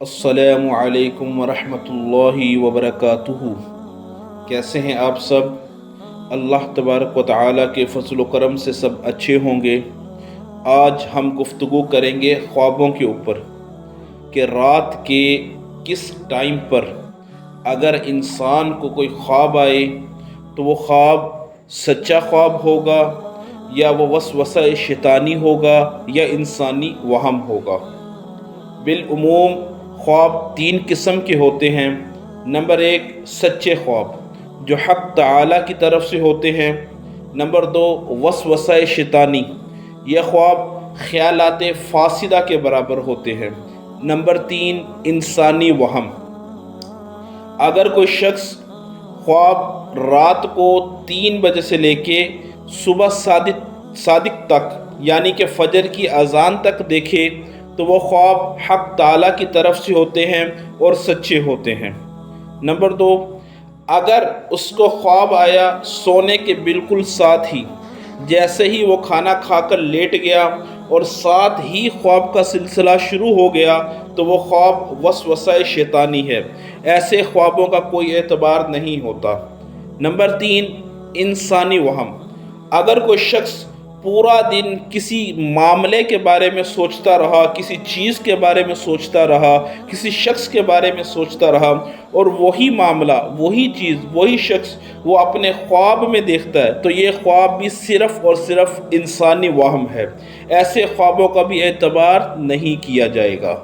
السلام علیکم ورحمۃ اللہ وبرکاتہ۔ کیسے ہیں آپ سب؟ اللہ تبارک و تعالیٰ کے فضل و کرم سے سب اچھے ہوں گے۔ آج ہم گفتگو کریں گے خوابوں کے اوپر کہ رات کے کس ٹائم پر اگر انسان کو کوئی خواب آئے تو وہ خواب سچا خواب ہوگا یا وہ وسوسہ شیطانی ہوگا یا انسانی وہم ہوگا۔ بالعموم خواب تین قسم کے ہوتے ہیں۔ نمبر ایک، سچے خواب جو حق تعالیٰ کی طرف سے ہوتے ہیں۔ نمبر دو، وسوسہ شیطانی، یہ خواب خیالات فاسدہ کے برابر ہوتے ہیں۔ نمبر تین، انسانی وہم۔ اگر کوئی شخص خواب رات کو 3 بجے سے لے کے صبح صادق تک یعنی کہ فجر کی اذان تک دیکھے تو وہ خواب حق تعالیٰ کی طرف سے ہوتے ہیں اور سچے ہوتے ہیں۔ نمبر دو، اگر اس کو خواب آیا سونے کے بالکل ساتھ ہی، جیسے ہی وہ کھانا کھا کر لیٹ گیا اور ساتھ ہی خواب کا سلسلہ شروع ہو گیا تو وہ خواب وسوسہ شیطانی ہے۔ ایسے خوابوں کا کوئی اعتبار نہیں ہوتا۔ نمبر تین، انسانی وہم۔ اگر کوئی شخص پورا دن کسی معاملے کے بارے میں سوچتا رہا، کسی چیز کے بارے میں سوچتا رہا، کسی شخص کے بارے میں سوچتا رہا اور وہی معاملہ، وہی چیز، وہی شخص وہ اپنے خواب میں دیکھتا ہے تو یہ خواب بھی صرف اور صرف انسانی وہم ہے۔ ایسے خوابوں کا بھی اعتبار نہیں کیا جائے گا۔